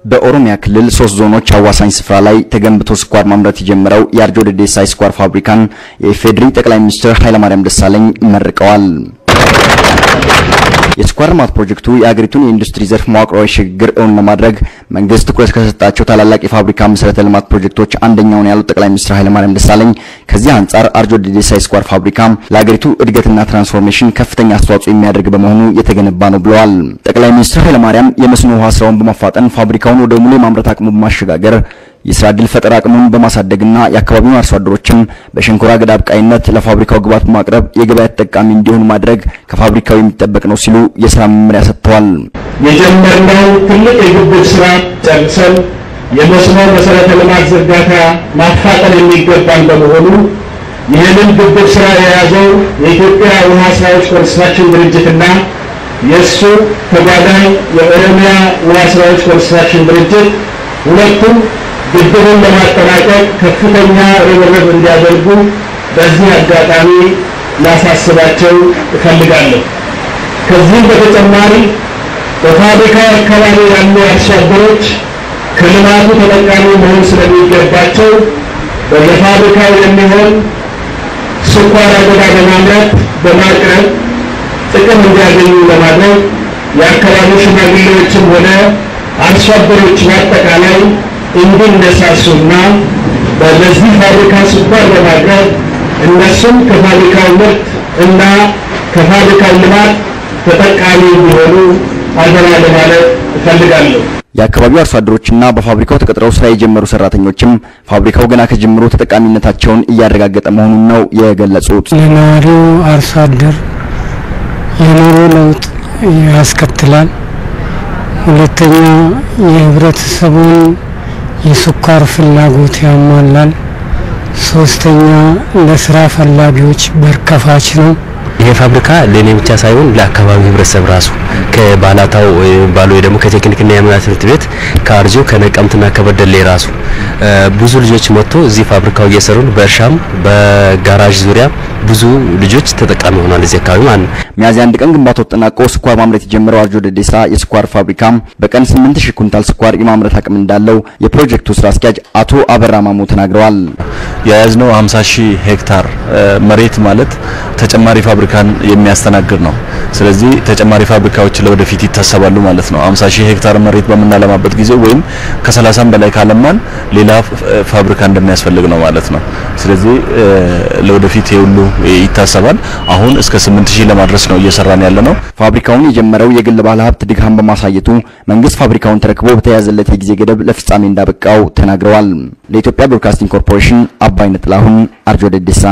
በኦሮሚያ ክልል 3 ዞኖች አዋሳኝ ስፍራ ላይ ተገንብቶ ስኳር ማምረት የጀመረው የአርጆ ደዴሳ ስኳር ፋብሪካን የፌዴሪ ጠቅላይ ሚኒስትር ኃይለማርያም ደሳለኝ መርቀዋል። የስኳር ልማት ፕሮጀክቱ የአገሪቱን የኢንዱስትሪ ዘርፍ መዋቅራዊ ሽግግር እውን ለማድረግ መንግስት ትኩረት ከሰጣቸው ታላላቅ የፋብሪካ መሰረተ ልማት ፕሮጀክቶች አንደኛው ነው ያሉት ጠቅላይ ሚኒስትር ኃይለማርያም ደሳለኝ ከዚህ አንፃር አርጆ ደዴሳ ስኳር ፋብሪካ ለአገሪቱ እድገትና ትራንስፎርሜሽን ከፍተኛ አስተዋጽኦ የሚያደርግ በመሆኑ የተገነባ ነው ብለዋል። ጠቅላይ ሚኒስትር ኃይለማርያም የመስኖ ውሃ ስራውን በማፋጠን ፋብሪካውን ወደ ሙሉ የማምረት አቅሙ በማሸጋገር የስራ ዕድል ፈጠራ አቅሙን በማሳደግና የአካባቢውን አርሶ አደሮችም በሸንኮራ አገዳ አብቃይነት ለፋብሪካው ግብዓት በማቅረብ የገበያ ተጠቃሚ እንዲሆኑ ማድረግ ከፋብሪካው የሚጠበቅ ነው ሲሉ የስራ መመሪያ ሰጥተዋል። የጀመርነው ትልቅ የግብር ስራ ጨርሰን የመስኖ መሰረተ ልማት ዝርጋታ ማፋጠን የሚገባን በመሆኑ ይህንን ግብር ስራ የያዘው የኢትዮጵያ ውሃ ስራዎች ኮንስትራክሽን ድርጅትና የሱ ተጓዳኝ የኦሮሚያ ውሃ ስራዎች ኮንስትራክሽን ድርጅት ሁለቱም ግብሩን ለማጠናቀቅ ከፍተኛ ርብርብ እንዲያደርጉ በዚህ አጋጣሚ ላሳስባቸው እፈልጋለሁ። ከዚህ በተጨማሪ በፋብሪካው አካባቢ ያሉ አርሶ አደሮች ከልማቱ ተጠቃሚ መሆን ስለሚገባቸው በፋብሪካው የሚሆን ስኳር አገዳ በማምረት በማቅረብ ጥቅም እንዲያገኙ ለማድረግ የአካባቢው ሽማግሌዎችም ሆነ አርሶ አደሮች በአጠቃላይ እንዲነሳሱና በዚህ ፋብሪካ ስኳር በማቅረብ እነሱም ከፋብሪካው ምርት እና ከፋብሪካው ልማት ተጠቃሚ እንዲሆኑ አደራ ለማለት እፈልጋለሁ። የአካባቢው አርሶ አደሮችና በፋብሪካው ተቀጥረው ስራ የጀመሩ ሰራተኞችም ፋብሪካው ገና ከጅምሩ ተጠቃሚነታቸውን እያረጋገጠ መሆኑን ነው የገለጹት። ለነዋሪው አርሶ አደር የኑሮ ለውጥ ያስከትላል። ሁለተኛ የህብረተሰቡን የስኳር ፍላጎት ያሟላል። ሶስተኛ ለስራ ፈላጊዎች በርከፋች ነው። ይሄ ፋብሪካ ለኔ ብቻ ሳይሆን ለአካባቢው ህብረተሰብ ራሱ ከባላታው ባሎ ደግሞ ከቴክኒክና የሙያ ትምህርት ቤት ከአርጆ ከነቀምትና ከበደሌ ራሱ ብዙ ልጆች መጥቶ እዚህ ፋብሪካው እየሰሩ በእርሻም በጋራጅ ዙሪያ ብዙ ልጆች ተጠቃሚ ሆኗል። እዚህ አካባቢ ማለት ነው። ሚያዝያ 1 ቀን ግንባታው ተጠናቆ ስኳር ማምረት የጀመረው አርጆ ደዴሳ የስኳር ፋብሪካ በቀን 8000 ኩንታል ስኳር የማምረት አቅም እንዳለው የፕሮጀክቱ ስራ አስኪያጅ አቶ አበራ ማሙ ተናግረዋል። የያዝነው 50000 ሄክታር መሬት ማለት ተጨማሪ ፋብሪካን የሚያስተናግድ ነው። ስለዚህ ተጨማሪ ፋብሪካዎች ለወደፊት ይታሰባሉ ማለት ነው። 50000 ሄክታር መሬት በመናለማበት ጊዜ ወይም ከ30 በላይ ካለማን ሌላ ፋብሪካ እንደሚያስፈልግ ነው ማለት ነው። ስለዚህ ለወደፊት ይሁሉ ይታሰባል። አሁን እስከ 8000 ለማድረስ ነው እየሰራን ያለነው። ፋብሪካውን የጀመረው የግል ባለ ሀብት ድጋም በማሳየቱ መንግስት ፋብሪካውን ተረክቦ በተያዘለት የጊዜ ገደብ ለፍጻሜ እንዳበቃው ተናግረዋል። ለኢትዮጵያ ብሮድካስቲንግ ኮርፖሬሽን አባይነህ ጥላሁን አርጆ ደዴሳ